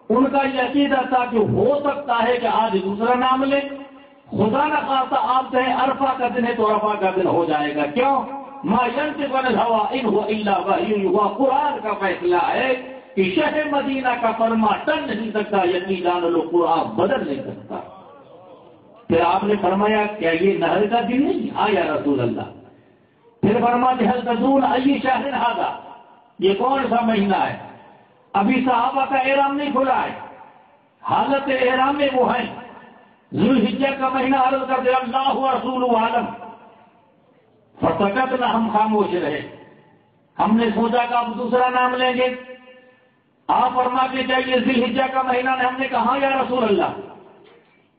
ان کا یہ عقیدہ تھا کہ ہو سکتا ہے کہ آج دوسرا نام لے، خدا نہ خاصا آپ کہیں عرفہ کا دن ہے تو عرفہ کا دن ہو جائے گا. کیوں؟ ما ينطق عن الهوى ان هو الا وحی یوحی. قرآن کا فیصلہ ہے کہ شہر مدینہ کا فرما ٹل نہیں سکتا، یقین جان لو قرآن بدل نہیں سکتا. پھر آپ نے فرمایا کیا یہ نہر کا دن نہیں؟ ہاں یا رسول اللہ. پھر فرماتے هل تدرون ای شہر ھذا، یہ کون سا مہینہ ہے؟ ابھی صحابہ کا احرام نہیں کھلا ہے، حالت احرام میں وہ ہیں. ذوالحجہ کا مہینہ عرض کرتے اللہ ورسولہ عالم. فسکتنا، ہم خاموش رہے. ہم نے سوچا کہ آپ دوسرا نام لیں گے. آپ فرماتے چاہیے ذوالحجہ کا مہینہ نے. ہم نے کہا یا رسول اللہ.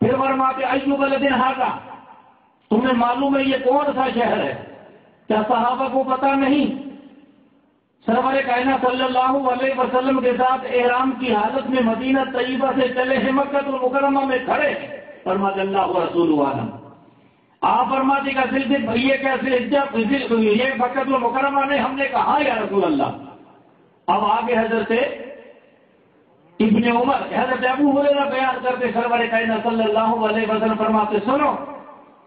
پھر فرماتے ای بلد ھذا، تمہیں معلوم ہے یہ کون سا شہر ہے؟ کیا صحابہ کو پتا نہیں؟ سرور کائنات صلی اللہ علیہ وسلم کے ساتھ احرام کی حالت میں مدینہ طیبہ سے چلے ہیں مکہ المکرمہ میں کھڑے. فرماتے اللہ رسول عالم. آپ فرماتے کا صرف یہ کیسے یہ مکہ المکرمہ نے؟ ہم نے کہا یا رسول اللہ. اب آگے حضرت ابن عمر حضرت ابو ہریرہ بیان کرتے سرور کائنات صلی اللہ علیہ وسلم فرماتے سنو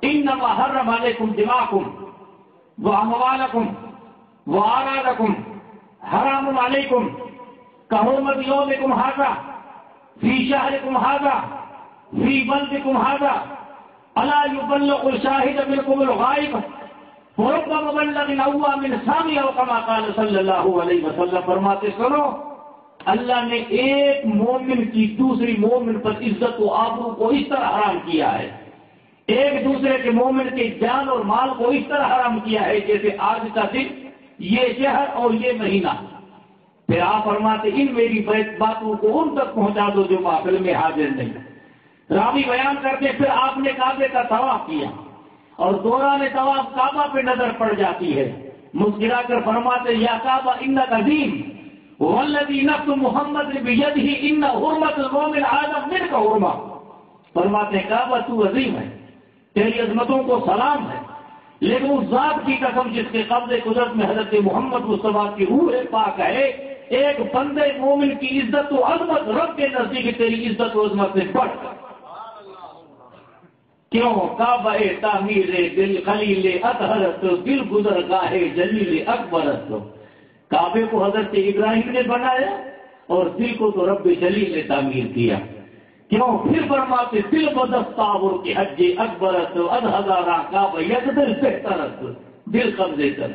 انما حرم علیکم دماءکم واموالکم واعراضکم حرام علیکم کحرمت یومکم ھذا فی شہرکم ھذا فی بلدکم ھذا الا یبلغ الشاہد منکم الغائب ورب مبلغ اوعى من سامع او کما قال صلی اللہ علیہ وسلم. فرماتے سنو اللہ نے ایک مومن کی دوسری مومن پر عزت و آبرو کو اس طرح حرام کیا ہے، ایک دوسرے کے مومن کے جان اور مال کو اس طرح حرام کیا ہے جیسے آج کا دن، یہ شہر اور یہ مہینہ. پھر آپ فرماتے ان میری باتوں کو ان تک پہنچا دو جو محفل میں حاضر نہیں. راوی بیان کرتے پھر آپ نے کعبے کا طواف کیا اور دوران طواف کعبہ پہ نظر پڑ جاتی ہے. مسکرا کر فرماتے یا کعبہ انک عظیم والذی نفس محمد بیدہ ان حرمت المؤمن اعظم منک حرمہ. فرماتے کعبہ تو عظیم ہے، تیری عظمتوں کو سلام ہے، لیکن اس ذات کی قسم جس کے قبضے قدرت میں حضرت محمد مصطفیٰ کی روح پاک ہے، ایک بندے مومن کی عزت و عظمت رب کے نزدیک تیری عزت و عظمت سے بڑھ کر. کیوں؟ کعبہ تعمیر دل خلیل اطہرت دل گزر گاہ جلیل اکبرت. کعبے کو حضرت ابراہیم نے بنایا اور دل کو تو رب جلیل نے تعمیر کیا. کیوں؟ پھر فرماتے دل بدستاور کی حج اکبرت ادھزارہ کعبہ یقدر بہترت. دل قبضے کر.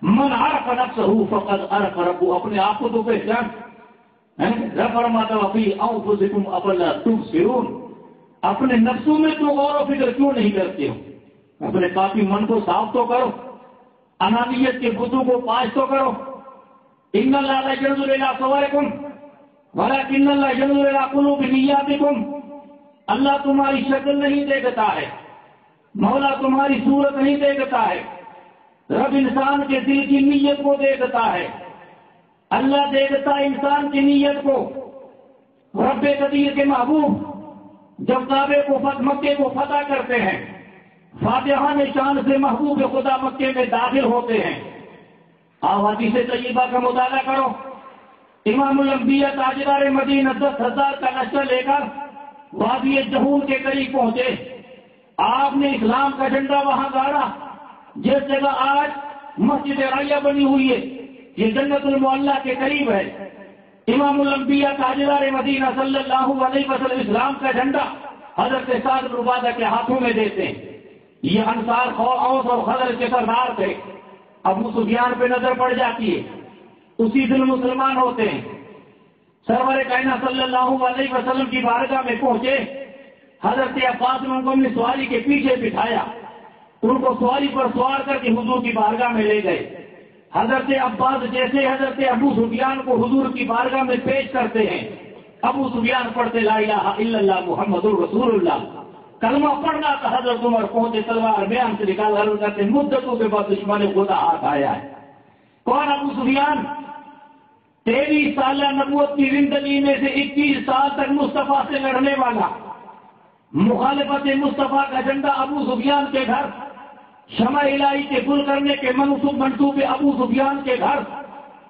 من عرف نفسہ فقد عرف ربہ، اپنے آپ کو تو پہچان. رب فرماتا فی انفسکم افلا تبصرون، اپنے نفسوں میں تو غور و فکر کیوں نہیں کرتے ہو؟ اپنے پاپی من کو صاف تو کرو، انانیت کے بتوں کو پاش تو کرو. ان اللہ لا ينظر الى صورکم ولكن اللہ ينظر الى قلوب نیاتکم. اللہ تمہاری شکل نہیں دیکھتا ہے، مولا تمہاری صورت نہیں دیکھتا ہے، رب انسان کے دل کی نیت کو دیکھتا ہے. اللہ دیکھتا ہے انسان کی نیت کو. رب قدیر کے محبوب جب کعبے کو مکے کو فتح کرتے ہیں، فاتحہ نے شان سے محبوب خدا مکے میں داخل ہوتے ہیں. آپ حدیث طیبہ کا مطالعہ کرو. امام الانبیاء تاجدار مدینہ 10,000 کا نشہ لے کر وادی جہور کے قریب پہنچے. آپ نے اسلام کا جھنڈا وہاں گاڑا. جس جگہ آج مسجد رائیہ بنی ہوئی ہے یہ جنت المعلیٰ کے قریب ہے. امام الانبیاء تاجدار مدینہ صلی اللہ علیہ وسلم اسلام کا جھنڈا حضرت سعد بن عبادہ کے ہاتھوں میں دیتے ہیں. یہ انصار اوس اور خزرج کے سردار تھے. ابو سفیان پہ نظر پڑ جاتی ہے، اسی دن مسلمان ہوتے ہیں. سرور کائنات صلی اللہ علیہ وسلم کی بارگاہ میں پہنچے. حضرت عباس نے ان کو اپنی سواری کے پیچھے بٹھایا، ان کو سواری پر سوار کر کے حضور کی بارگاہ میں لے گئے. حضرت عباس جیسے حضرت ابو سفیان کو حضور کی بارگاہ میں پیش کرتے ہیں، ابو سفیان پڑھتے لا الہ الا اللہ محمد الرسول اللہ. کلمہ پڑھنا تھا، حضرت عمر پہنچے تلوار بیان سے نکال کر کرتے مدتوں کے بعد دشمن خدا ہاتھ آیا ہے. کون؟ ابو سفیان. 23 سالہ نبوت کی زندگی میں سے 21 سال تک مصطفیٰ سے لڑنے والا، مخالفت مصطفیٰ کا جھنڈا ابو سفیان کے گھر، شمع الہی کے گل کرنے کے منصوبے ابو سفیان کے گھر.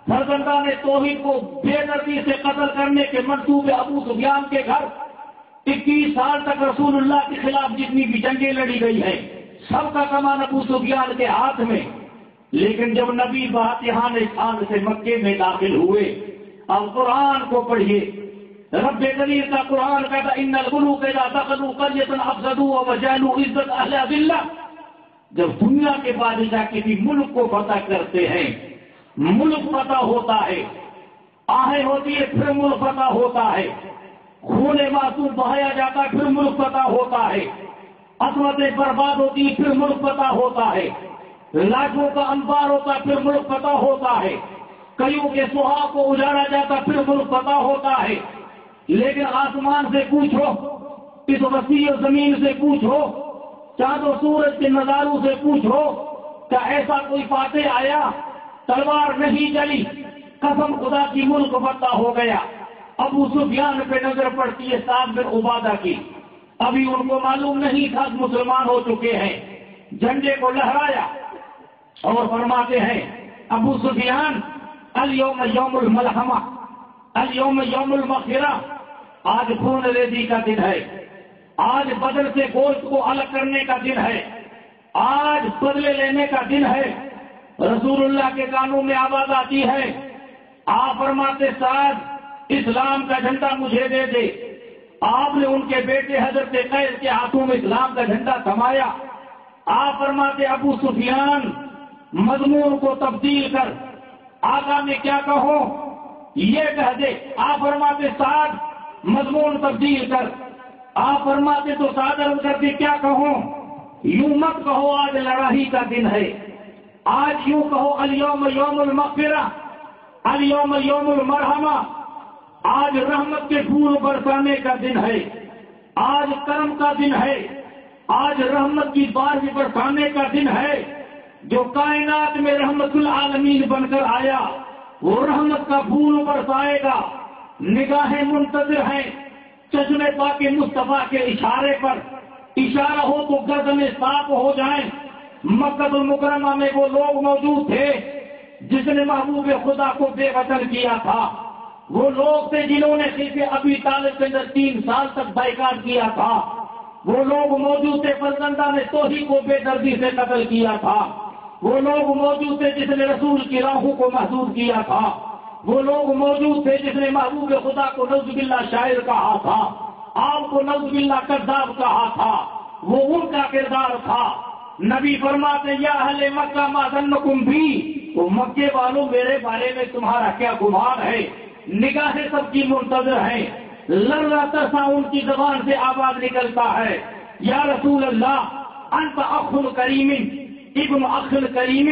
فرزندان توحید کو بے دردی سے قتل کرنے کے منصوبے ابو سفیان کے گھر 21 سال تک رسول اللہ کے خلاف جتنی بھی جنگیں لڑی گئی ہیں سب کا کمان ابو سفیان کے ہاتھ میں. لیکن جب نبی باتحان خان سے مکے میں داخل ہوئے، اب قرآن کو پڑھیے. رب کریم کا قرآن کہتا ان الملوک اذا دخلوا قرية افسدوها وجعلوا عزت اهلها ذلہ. جب دنیا کے بادشاہ کسی ملک کو فتح کرتے ہیں، ملک فتح ہوتا ہے، آہیں ہوتی ہے پھر ملک فتح ہوتا ہے، خون معصوم بہایا جاتا ہے پھر ملک فتح ہوتا ہے، عظمتیں برباد ہوتی ہے پھر ملک فتح ہوتا ہے، لاکھوں کا انبار ہوتا ہے پھر ملک فتح ہوتا ہے، کئیوں کے سہاگ کو اجاڑا جاتا پھر ملک فتح ہوتا ہے. لیکن آسمان سے پوچھو، اس وسیع زمین سے پوچھو، چاند و سورج کے نظاروں سے پوچھو، کیا ایسا کوئی فاتح آیا؟ تلوار نہیں چلی، قسم خدا کی ملک فتح ہو گیا. ابو سفیان پہ نظر پڑتی ہے سعد بن عبادہ کی. ابھی ان کو معلوم نہیں تھا کہ مسلمان ہو چکے ہیں. جھنڈے کو لہرایا اور فرماتے ہیں ابو سفیان الیوم یوم الملحمہ، الیوم یوم المغفرہ. آج خون ریزی کا دن ہے، آج بدن سے گوشت کو الگ کرنے کا دن ہے، آج بدلے لینے کا دن ہے. رسول اللہ کے کانوں میں آواز آتی ہے، آپ فرماتے سعد اسلام کا جھنڈا مجھے دے دے. آپ نے ان کے بیٹے حضرت قیس کے ہاتھوں میں اسلام کا جھنڈا تھمایا. آپ فرماتے ابو سفیان مضمون کو تبدیل کر، آقا میں کیا کہوں یہ کہہ دے. آپ فرماتے سعد مضمون تبدیل کر. آپ فرماتے تو صادر کر کے کیا کہوں؟ یوں مت کہو آج لڑائی کا دن ہے، آج یوں کہو الیوم یوم المغفرہ، الیوم یوم المرحمہ. آج رحمت کے پھول برسانے کا دن ہے، آج کرم کا دن ہے، آج رحمت کی بارش برسانے کا دن ہے. جو کائنات میں رحمت العالمین بن کر آیا وہ رحمت کا پھول برسائے گا. نگاہیں منتظر ہیں چشمے پاک مصطفیٰ کے اشارے پر. اشارہ ہو تو گردنیں صاف ہو جائیں. مکہ المکرمہ میں وہ لوگ موجود تھے جس نے محبوب خدا کو بے وطن کیا تھا. وہ لوگ تھے جنہوں نے خلیفہ ابی طالب کے اندر 3 سال تک بائیکاٹ کیا تھا. وہ لوگ موجود تھے فرزندان توحید کو بے دردی سے قتل کیا تھا. وہ لوگ موجود تھے جس نے رسول کی راہوں کو محدود کیا تھا. وہ لوگ موجود تھے جس نے محبوب خدا کو نعوذ باللہ شاعر کہا تھا، آپ کو نعوذ باللہ کذاب کہا تھا. وہ ان کا کردار تھا. نبی فرماتے یا اہل مکہ ما ظنکم بھی، تو مکے والوں میرے بارے میں تمہارا کیا گمان ہے؟ نگاہیں سب کی منتظر ہیں. لرزہ ترسا ان کی زبان سے آواز نکلتا ہے یا رسول اللہ انت اخ کریم ابن اخ کریم.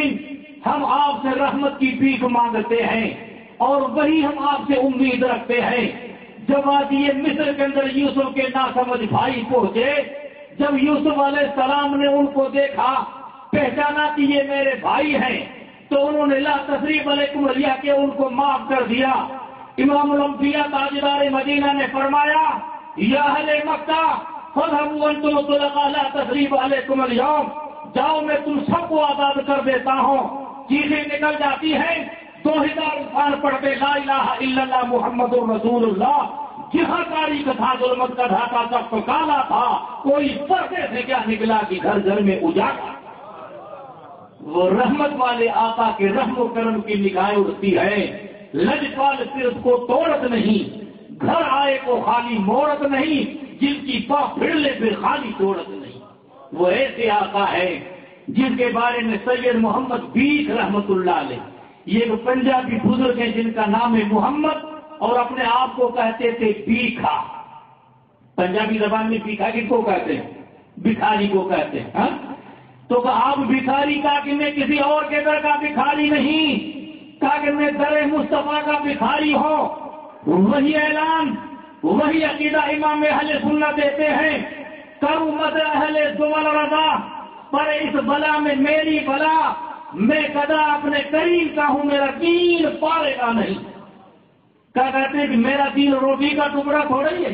ہم آپ سے رحمت کی بھیک مانگتے ہیں اور وہی ہم آپ سے امید رکھتے ہیں. جب آج یہ مصر کے اندر یوسف کے ناسمجھ بھائی پہنچے، جب یوسف علیہ السلام نے ان کو دیکھا، پہچانا کہ یہ میرے بھائی ہیں، تو انہوں نے لا تثریب علیکم لیا کہ ان کو معاف کر دیا. امام الانبیاء تاجدار مدینہ نے فرمایا یا اہل مکہ فاذهبوا انتم الطلقاء لا تثریب علیکم اليوم، جاؤ میں تم سب کو آزاد کر دیتا ہوں. چیزیں نکل جاتی ہیں، 2000 انسان پڑھتے لا الہ الا اللہ محمد رسول اللہ. جہاں تاریخ تھا ظلمت کا ڈھاکہ سب کو کالا تھا، کوئی پردے سے کیا نکلا کہ گھر گھر میں اجالا. وہ رحمت والے آقا کے رحم و کرم کی نگاہیں اڑتی ہے. لجپال صرف کو توڑت نہیں، گھر آئے کو خالی موڑت نہیں، جن کی پاں پھر لے پھر خالی توڑت نہیں. وہ ایسے آقا ہے جن کے بارے میں سید محمد بیک رحمت اللہ علیہ، یہ ایک پنجابی بزرگ ہیں جن کا نام ہے محمد اور اپنے آپ کو کہتے تھے بیکھا. پنجابی زبان میں بیکھا کس کو کہتے ہیں؟ بھکاری کو کہتے ہیں. ہاں تو آپ بھکاری کہا کہ میں کسی اور کے در کا بھکاری نہیں، کہا کہ میں در مصطفیٰ کا بھکاری ہوں. وہی اعلان وہی عقیدہ امام اہل سنت دیتے ہیں، کرو مد اہل زمل رضا، پر اس بلا میں میری بلا، میں گدا اپنے کریم کا ہوں، میرا دین پارے گا نہیں. کیا کہتے ہیں کہ میرا دین روٹی کا ٹکڑا تھوڑا ہی ہے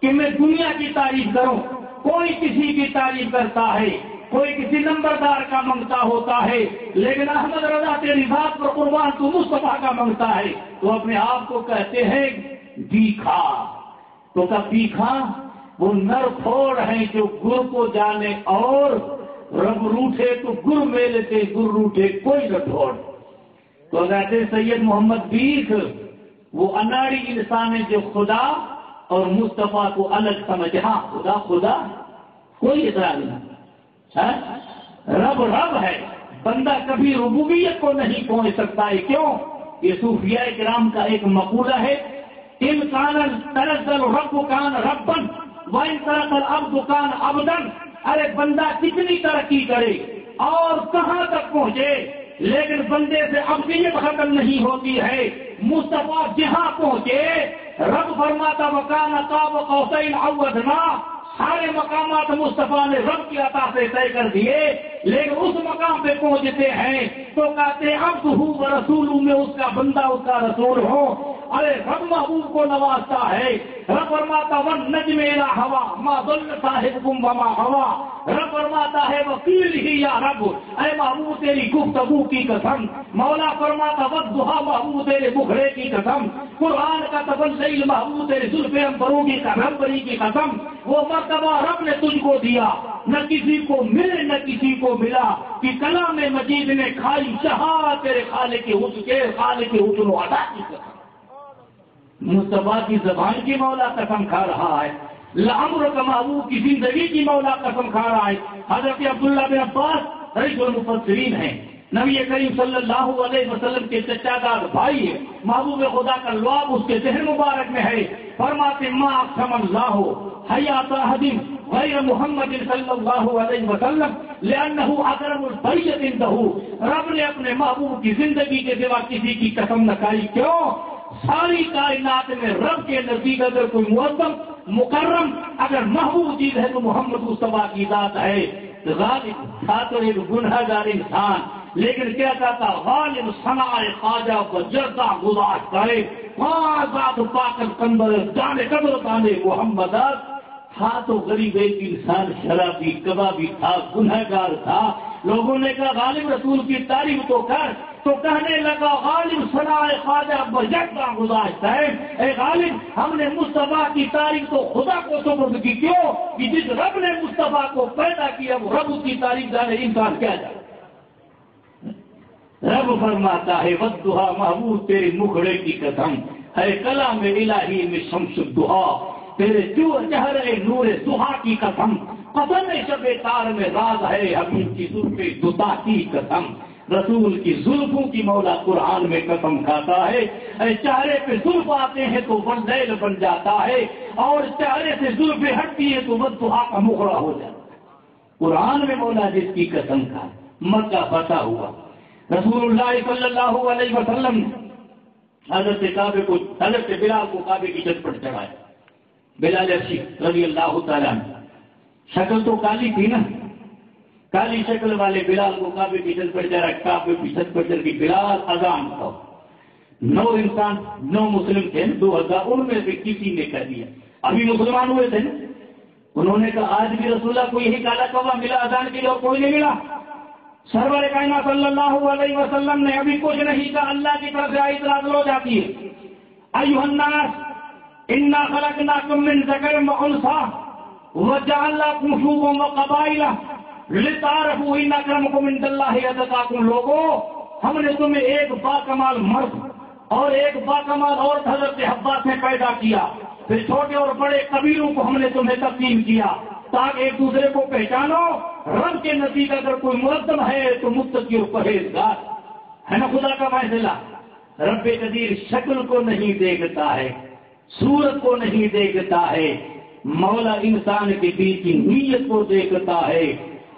کہ میں دنیا کی تعریف کروں. کوئی کسی کی تعریف کرتا ہے، کوئی کسی نمبردار کا منگتا ہوتا ہے، لیکن احمد رضا تیری ذات پر قربان تو مصطفیٰ کا منگتا ہے، تو اپنے آپ کو کہتے ہیں بھیکھا۔ تو کیا بھیکھا؟ وہ نر پھوڑ ہیں جو گر کو جانے، اور رب روٹھے تو گر میلے سے گر روٹھے کوئی نہ ٹھوڑ۔ تو کہتے سید محمد بیک وہ اناڑی انسان ہے جو خدا اور مصطفیٰ کو الگ سمجھے۔ ہاں خدا کوئی اعتراض نہیں، رب ہے، بندہ کبھی ربوبیت کو نہیں پہنچ سکتا ہے۔ کیوں؟ یہ صوفیاء کرام کا ایک مقولہ ہے، ان کان تنزل رب کان ربن وان ترک العبد کان عبدن۔ ارے بندہ کتنی ترقی کرے اور کہاں تک پہنچے، لیکن بندے سے عبدیت ختم نہیں ہوتی ہے۔ مصطفیٰ جہاں پہنچے، رب فرماتا وکان قاب قوسین او ادنی، سارے مقامات مصطفیٰ نے رب کی عطا سے طے کر دیے، لیکن اس مقام پہ پہنچتے ہیں تو کہتے عبد ہوں و رسول، میں اس کا بندہ اس کا رسول ہوں۔ ارے رب محبوب کو نوازتا ہے، رب فرماتا والنجم الی ہوا ما ضل صاحبکم وما ہوا، رب فرماتا ہے وقیل ہی یا رب، اے محبوب تیری گفتگو کی قسم، مولا فرماتا والضحیٰ محبوب تیرے مکھڑے کی قسم، قرآن کا تبلیغ محبوب تیرے زلف عنبروں کی قلمبری کی قسم۔ وہ مرتبہ رب نے تجھ کو دیا، نہ کسی کو ملے نہ کسی کو ملا، کہ کلام مجید نے کھائی شہا تیرے خالق حسن و عطا کی قسم۔ مصطفیٰ کی زبان کی مولا قسم کھا رہا ہے، لعمر کا محبوب کی زندگی کی مولا قسم کھا رہا ہے۔ حضرت عبداللہ بن عباس رئیس المفسرین ہیں، نبی کریم صلی اللہ علیہ وسلم کے چچا دار بھائی ہے، محبوب خدا کا لعاب اس کے ذہن مبارک میں ہے۔ فرماتے ما اقسم اللہ حیات احد غیر محمد صلی اللہ علیہ وسلم لانہ اکرم البریۃ عندہ، رب نے اپنے محبوب کی زندگی کے سوا کسی کی قسم نہ کھائی۔ کیوں؟ ساری کائنات میں رب کے نزدیک اگر کوئی معظم مکرم اگر محبوب چیز ہے تو محمد مصطفیٰ کی ذات ہے۔ غالب تھا تو ایک گناہ گار انسان، لیکن کیا کہتا غالب صنع خواجہ بجردہ گزاشت کرے ذات پاکر کندر جانے قدر دانے محمد تھا تو غریب ایک انسان، شرابی کبابی تھا، گناہ گار تھا۔ لوگوں نے کہا غالب رسول کی تعریف تو کر، تو کہنے لگا غالب صنع خواجہ بجردہ گزاشت ہے، اے غالب ہم نے مصطفیٰ کی تعریف تو خدا کو سپرد کی۔ کیوں؟ کہ جس رب نے مصطفیٰ کو پیدا کیا وہ رب اس کی تعریف جانے، انسان کیا جائے۔ رب فرماتا ہے والضحیٰ محبوب تیرے مکھڑے کی قسم، ہے کلام الہی میں شمس الضحیٰ تیرے چہرے نور ضحیٰ کی قسم، قسم شب تار میں راز ہے حبیب کی زلف دتا کی قسم۔ رسول کی زلفوں کی مولا قرآن میں قسم کھاتا ہے، اے چہرے پہ زلف آتے ہیں تو بندیل بن جاتا ہے، اور چہرے سے زلفیں ہٹتی ہیں تو والضحیٰ کا مکھڑا ہو جاتا ہے۔ قرآن میں مولا جس کی قسم کھا، مکہ فتح ہوا، رسول اللہ صلی اللہ علیہ وسلم حضرت بلال کو کعبے کی چھت پر چڑھایا۔ بلال حبشی رضی اللہ تعالیٰ عنہ، شکل تو کالی تھی نا، کالی شکل والے بلال کو کعبے کی چھت پر چڑھا، کعبے کی چھت پر چڑھ کے بلال اذان تھا۔ 9 مسلم تھے، 2000، ان میں سے کسی نے کہہ دیا، ابھی مسلمان ہوئے تھے نا، انہوں نے کہا آج بھی رسول اللہ کو یہی کالا کوا ملا اذان کے لیے اور کوئی نہیں ملا۔ سرور کائنات صلی اللہ علیہ وسلم نے ابھی کچھ نہیں کہا، اللہ کی طرف سے آیت نازل ہو جاتی ہے، ایھا الناس انا خلقناکم من ذکر و انثی وجعلناکم شعوبا وقبائل لتعارفوا ان اکرمکم عند اللہ اتقاکم۔ لوگوں ہم نے تمہیں ایک باکمال مرد اور ایک باکمال عورت حضرت حوا سے پیدا کیا، پھر چھوٹے اور بڑے قبیلوں کو ہم نے تمہیں تقسیم کیا تاکہ ایک دوسرے کو پہچانو۔ رب کے نزدیک اگر کوئی مقدم ہے تو متقی اور پرہیزگار ہے نا، خدا کا فیصلہ۔ رب قدیر شکل کو نہیں دیکھتا ہے، صورت کو نہیں دیکھتا ہے، مولا انسان کے بیچ کی نیت کو دیکھتا ہے۔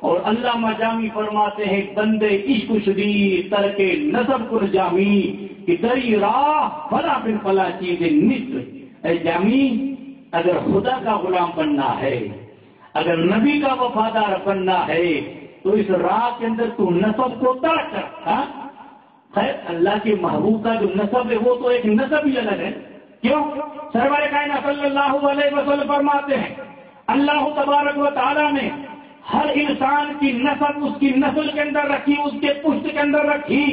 اور علامہ جامی فرماتے ہیں بندے عشق شدید ترک نسب پر جامی کہ دری راہ فلا بن فلا چیز نصف۔ اے جامی اگر خدا کا غلام بننا ہے، اگر نبی کا وفادار بننا ہے تو اس راہ کے اندر تو نسب کو ترک کر۔ خیر اللہ کے محبوب کا جو نسب ہے وہ تو ایک نسب ہی الگ ہے۔ کیوں؟ سرور کائنات صلی اللہ علیہ وسلم فرماتے ہیں اللہ تبارک و تعالیٰ نے ہر انسان کی نسب اس کی نسل کے اندر رکھی، اس کے پشت کے اندر رکھی.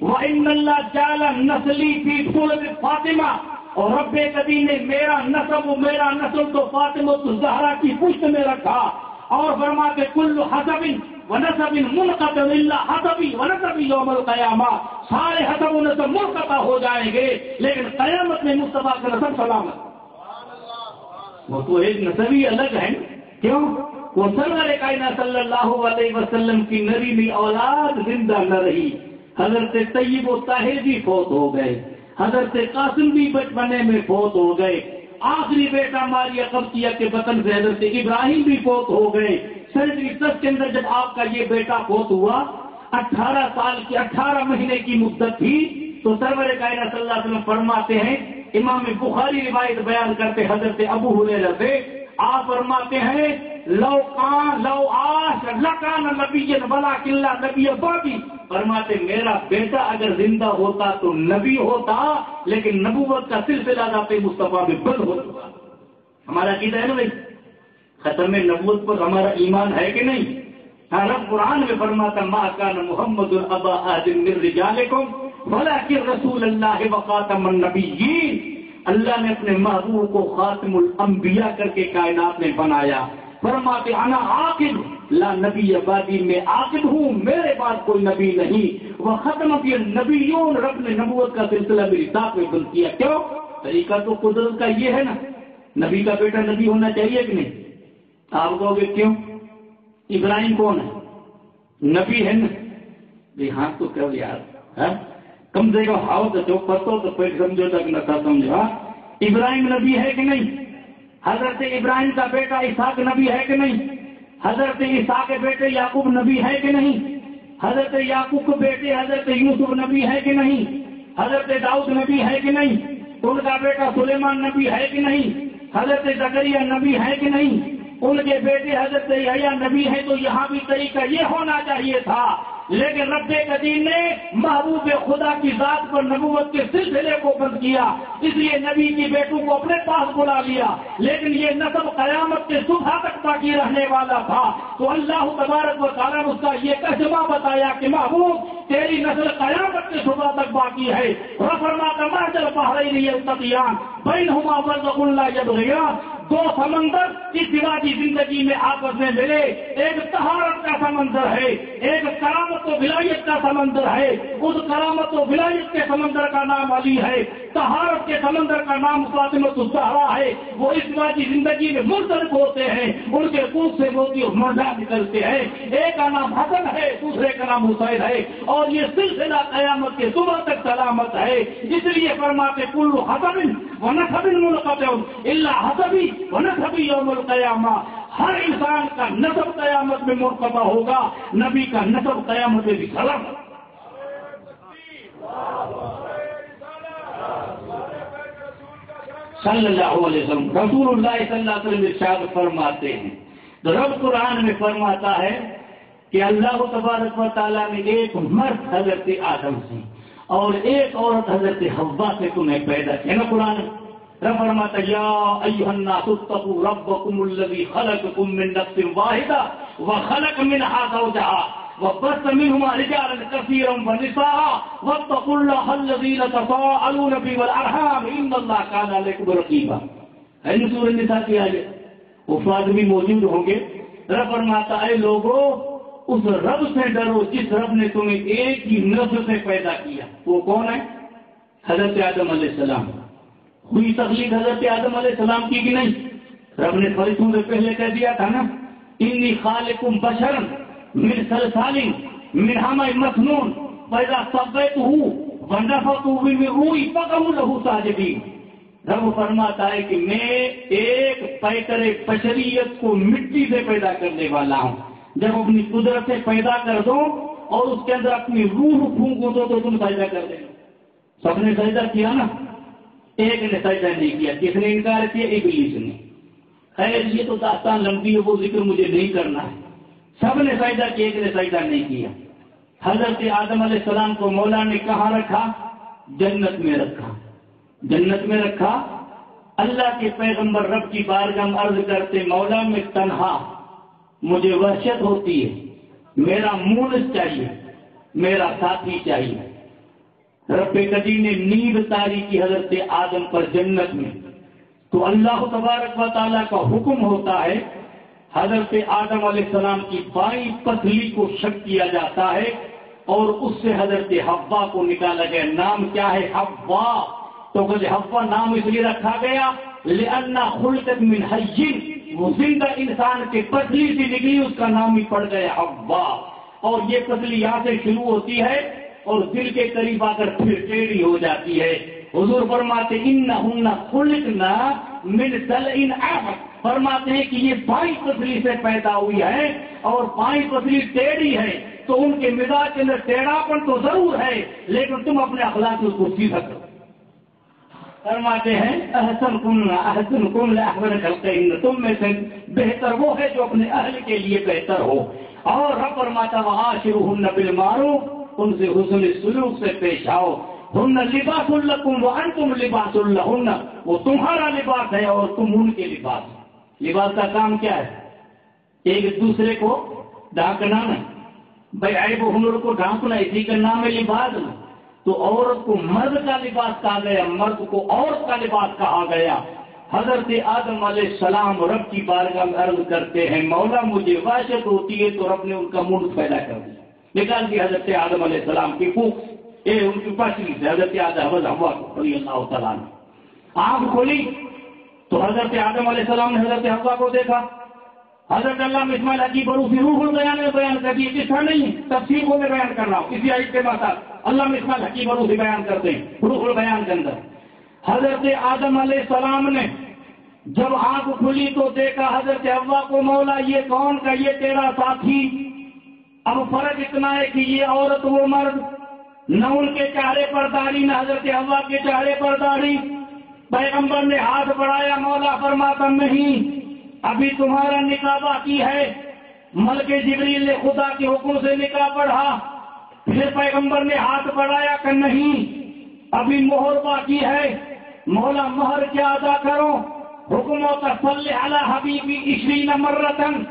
وَإِنَّ اللَّهَ جَعَلَ نَسْلِي فِي سُورَةِ فاطمہ، اور رب کریم نے میرا نسب و میرا نسل تو فاطمہ الزہرا کی پشت میں رکھا. اور فرماتے کل حسب ونسب منقطع الا حسبی ونسبی یوم القیامہ، سارے حسب و نسب منقطع ہو جائیں گے لیکن قیامت میں مصطفیٰ کا نسب سلامت. وہ تو ایک نسب ہی الگ ہے. کیوں؟ وہ سرور کائنات صلی اللہ علیہ وسلم کی نریمی اولاد زندہ نہ رہی. حضرت طیب و طاہر بھی فوت ہو گئے، حضرت قاسم بھی بچپنے میں فوت ہو گئے، آخری بیٹا ماریہ قبطیہ کے بطن سے حضرت ابراہیم بھی فوت ہو گئے. سن 10 کے اندر جب آپ کا یہ بیٹا فوت ہوا، 18 سال کی 18 مہینے کی مدت تھی، تو سرور کائنات صلی اللہ علیہ وسلم فرماتے ہیں، امام بخاری روایت بیان کرتے حضرت ابو ہریرہ سے، آپ فرماتے ہیں لو آش لکان نبی ولکن لا نبی بعدی، فرماتے میرا بیٹا اگر زندہ ہوتا تو نبی ہوتا لیکن نبوت کا سلسلہ ذات مصطفیٰ میں بند ہو چکا. ہمارا عقیدہ ہے نا بھائی، ختم نبوت پر ہمارا ایمان ہے کہ نہیں؟ رب قرآن میں فرماتا ما کان محمد ابا احد من رجالکم ولکن رسول اللہ وخاتم النبیین. اللہ نے اپنے محبوب کو خاتم الانبیاء کر کے کائنات میں بنایا. فرماتے انا عاقب لا نبی بعدی، میں عاقب ہوں، میرے بعد کوئی نبی نہیں. وہ ختم کیا نبیون، رب نے نبوت کا سلسلہ میری ذات میں بند کیا. کیوں؟ طریقہ تو قدرت کا یہ ہے نا، نبی کا بیٹا نبی ہونا چاہیے کہ نہیں؟ آپ کہو گے کیوں؟ ابراہیم کون ہے؟ نبی ہے نا. ہاں تو کہو یار کم سے کم ہاؤ تو جو پتو تو پھر سمجھو تک نہ تھا سمجھا. ابراہیم نبی ہے کہ نہیں؟ حضرت ابراہیم کا بیٹا اسحاق نبی ہے کہ نہیں؟ حضرت اسحاق کے بیٹے یعقوب نبی ہے کہ نہیں؟ حضرت یعقوب کے بیٹے حضرت یوسف نبی ہے کہ نہیں؟ حضرت داؤد نبی ہے کہ نہیں؟ ان کا بیٹا سلیمان نبی ہے کہ نہیں؟ حضرت زکریا نبی ہے کہ نہیں؟ ان کے بیٹے حضرت یحییٰ نبی ہے. تو یہاں بھی طریقہ یہ ہونا چاہیے تھا، لیکن رب کریم نے محبوب خدا کی ذات پر نبوت کے سلسلے کو بند کیا، اس لیے نبی کی بیٹوں کو اپنے پاس بلا لیا. لیکن یہ نسب قیامت کے صبح تک باقی رہنے والا تھا. تو اللہ تبارک و تعالیٰ نے اس کا یہ ترجمہ بتایا کہ محبوب تیری نسل قیامت کے صبح تک باقی ہے. فرماتا مرجل بحرین یلتقیان بینہما برزخ لا یبغیان، 2 سمندر اس سماجی زندگی میں آپس میں ملے. ایک طہارت کا سمندر ہے، ایک کرامت و ولایت کا سمندر ہے. اس کرامت و ولایت کے سمندر کا نام علی ہے، طہارت کے سمندر کا نام فاطمہ الزہرا ہے. وہ اس سماجی زندگی میں منسلک ہوتے ہیں، ان کے پوچھ سے موتی اور مرجع نکلتے ہیں. ایک کا نام حسن ہے، دوسرے کا نام حسین ہے، اور یہ سلسلہ قیامت کے صبح تک سلامت ہے. اس لیے فرماتے کل حسب ونسب منقطع الا حسبی ونسبی یوم القیامہ، ہر انسان کا نسب قیامت میں منقطع ہوگا، نبی کا نسب قیامت میں بھی سلامت. صلی اللہ علیہ وسلم، رسول اللہ صلی اللہ علیہ وسلم ارشاد فرماتے ہیں، تو رب قرآن میں فرماتا ہے کہ اللہ تبارک و تعالیٰ نے ایک مرد حضرت آدم سے اور ایک عورت حضرت حوا سے تمہیں پیدا کیا نا. قرآن رب فرماتا یا ایھا الناس اتقوا ربکم الذی خلقکم من نفس واحدہ وخلق منها زوجها وبث منهما رجالا كثيرا ونساء واتقوا الله الذي تساءلون به والارحام ان الله كان عليكم رقيبا. ہے نا سورۃ النساء کی آیت، افراد بھی موجود ہوں گے. رب فرماتا ہے لوگوں اس رب سے ڈرو جس رب نے تمہیں ایک ہی نفس سے پیدا کیا. وہ کون ہے؟ حضرت آدم علیہ السلام. ہوئی تخلیق حضرت آدم علیہ السلام کی کہ نہیں؟ رب نے فرشتوں سے پہلے کہہ دیا تھا نا انی خالق بشرا من صلصال من حمأ مسنون فاذا سویتہ ونفخت فیہ من روحی فقعوا لہ ساجدین. رب فرماتا ہے کہ میں ایک پیکر بشریت کو مٹی سے پیدا کرنے والا ہوں. جب اپنی قدرت سے پیدا کر دو اور اس کے اندر اپنی روح پھونکو دو تو تم سجدہ کر دیں. سب نے سجدہ کیا نا، ایک نے سجدہ نہیں کیا. کس نے انکار کیا؟ ابلیس نے. خیر یہ تو داستان لمبی ہے، وہ ذکر مجھے نہیں کرنا ہے. سب نے سجدہ کیا، ایک نے سجدہ نہیں کیا. حضرت آدم علیہ السلام کو مولا نے کہاں رکھا؟ جنت میں رکھا. جنت میں رکھا. اللہ کے پیغمبر رب کی بارگاہ میں عرض کرتے مولا میں تنہا مجھے وحشت ہوتی ہے، میرا مونس چاہیے، میرا ساتھی چاہیے۔ رب قدیر نے نیند تاری کی حضرت آدم پر جنت میں، تو اللہ تبارک و تعالیٰ کا حکم ہوتا ہے، حضرت آدم علیہ السلام کی بائیں پسلی کو شق کیا جاتا ہے اور اس سے حضرت حوا کو نکالا گیا۔ نام کیا ہے؟ حوا۔ تو حوا نام اس لیے رکھا گیا لأنہ خلقت من حی، وہ زندہ انسان کے پسلی سے نکلی، اس کا نام ہی پڑ گیا حوا۔ اور یہ پسلی یہاں سے شروع ہوتی ہے اور دل کے قریب آ کر پھر ٹیڑھی ہو جاتی ہے۔ حضور فرماتے انہن خلقنا من ضلع احمر، فرماتے ہیں کہ یہ بائیں پسلی سے پیدا ہوئی ہے اور بائیں پسلی ٹیڑھی ہے، تو ان کے مزاج کے اندر ٹیڑھاپن تو ضرور ہے، لیکن تم اپنے اخلاق سے اس کو سیدھا کرو۔ فرماتے ہیں احسنکم لاحسن خلقہن، تم میں سے بہتر وہ ہے جو اپنے اہل کے لیے بہتر ہو۔ اور رب فرماتا وعاشرہن بالمعروف، ان سے حسن سلوک سے پیش آؤ۔ ہن لباس لکم وانتم لباس لہن، وہ تمہارا لباس ہے اور تم ان کے لباس۔ لباس کا کام کیا ہے؟ ایک دوسرے کو ڈھانکنا نہیں، بھائی عیب و ہنر کو ڈھانکنا، اسی کا نام ہے لباس۔ تو عورت کو مرد کا لباس کہا گیا، مرد کو عورت کا لباس کہا گیا۔ حضرت آدم علیہ السلام رب کی بارگاہ میں عرض کرتے ہیں مولا مجھے وحشت ہوتی ہے، تو رب نے ان کا منہ پیدا کر دیا، نکال دیا حضرت آدم علیہ السلام کی پوک ان کی پسلی سے، حضرت آدم ہوا رضی اللہ تعالیٰ نے آنکھ کھولی تو حضرت آدم علیہ السلام نے حضرت ہوا کو دیکھا۔ حضرت علامہ اسماعیل حقی بروسی روح البیان میں بیان کر دی، اس طرح نہیں تفسیر کو میں بیان کر رہا ہوں، اسی آیت کے بعد علامہ اسماعیل حقی بروسی بیان کرتے ہیں روح البیان کے اندر۔ حضرت آدم علیہ السلام نے جب آنکھ کھلی تو دیکھا حضرت ہوا کو، مولا یہ کون کا؟ یہ تیرا ساتھی۔ اب فرق اتنا ہے کہ یہ عورت وہ مرد، نہ ان کے چہرے پر داڑھی نہ حضرت ہوا کے چہرے پر داڑھی۔ پیغمبر نے ہاتھ بڑھایا، مولا فرماتا نہیں ابھی تمہارا نکاح باقی ہے۔ ملک جبریل نے خدا کے حکم سے نکاح پڑھا، پھر پیغمبر نے ہاتھ بڑھایا کہ نہیں ابھی مہر باقی ہے، مولا مہر کیا ادا کرو؟ حکم ہوتا صلی علی حبیبی 20 مرتن،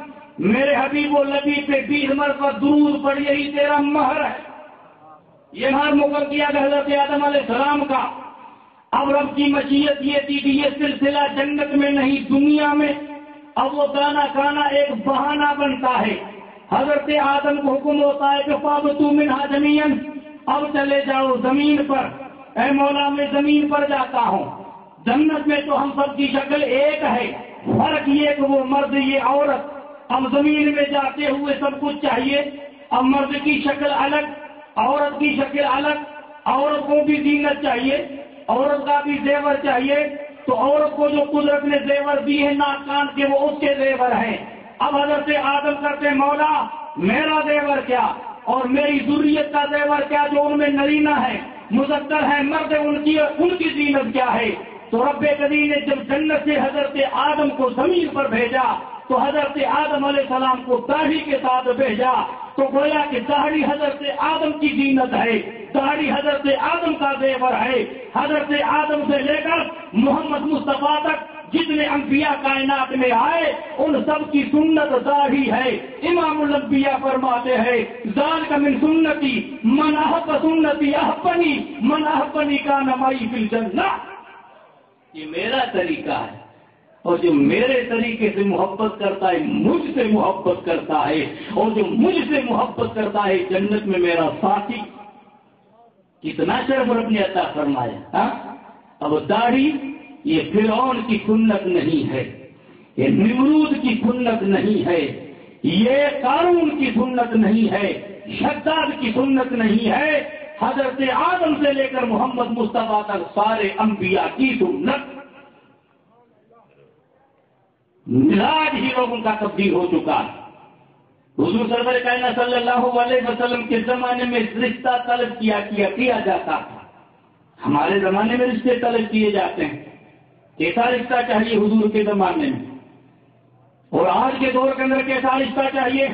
میرے حبیب و نبی پہ 20 مرتبہ درود پڑھ، یہی تیرا مہر ہے۔ یہ مہر مقرر کیا گیا حضرت آدم علیہ السلام کا۔ اب رب کی مشیت یہ تھی کہ یہ سلسلہ جنت میں نہیں دنیا میں، اب وہ دانا کھانا ایک بہانہ بنتا ہے۔ حضرت آدم کو حکم ہوتا ہے کہ فَابْتُوا مِنْهَا جَمِيعًا، اب چلے جاؤ زمین پر۔ اے مولا میں زمین پر جاتا ہوں، جنت میں تو ہم سب کی شکل ایک ہے، فرق یہ کہ وہ مرد یہ عورت۔ اب زمین میں جاتے ہوئے سب کچھ چاہیے، اب مرد کی شکل الگ، عورت کی شکل الگ، عورت کو بھی زینت چاہیے، عورت کا بھی زیور چاہیے، تو عورت کو جو قدرت نے زیور دی ہے ناک کان کے وہ اس کے زیور ہیں۔ اب حضرت آدم کرتے مولا میرا زیور کیا اور میری ذریت کا زیور کیا، جو ان میں نرینہ ہے مذکر ہے مرد، ان کی زینت کیا ہے؟ تو رب قدیر نے جب جنت سے حضرت آدم کو زمین پر بھیجا تو حضرت آدم علیہ السلام کو داڑھی کے ساتھ بھیجا، تو گویا کہ داڑھی حضرت آدم کی زینت ہے، داڑھی حضرت آدم کا زیور ہے۔ حضرت آدم سے لے کر محمد مصطفیٰ تک جتنے انبیاء کائنات میں آئے ان سب کی سنت داڑھی ہے۔ امام الانبیاء فرماتے ہیں ذالک من سنتی من احب سنتی احبنی من احبنی کان معی فی الجنہ، یہ میرا طریقہ ہے اور جو میرے طریقے سے محبت کرتا ہے مجھ سے محبت کرتا ہے، اور جو مجھ سے محبت کرتا ہے جنت میں میرا ساتھی۔ کتنا شرف رب نے عطا فرمایا۔ اب داڑھی یہ فرعون کی سنت نہیں ہے، یہ نمرود کی سنت نہیں ہے، یہ قارون کی سنت نہیں ہے، شداد کی سنت نہیں ہے، حضرت آدم سے لے کر محمد مصطفیٰ تک سارے انبیاء کی سنت۔ مزاج ہی لوگوں کا تبدیل ہو چکا ہے۔ حضور سرور کائنات صلی اللہ علیہ وسلم کے زمانے میں رشتہ طلب کیا جاتا تھا، ہمارے زمانے میں رشتے طلب کیے جاتے ہیں۔ کیسا رشتہ چاہیے حضور کے زمانے میں اور آج کے دور کے اندر کیسا رشتہ چاہیے؟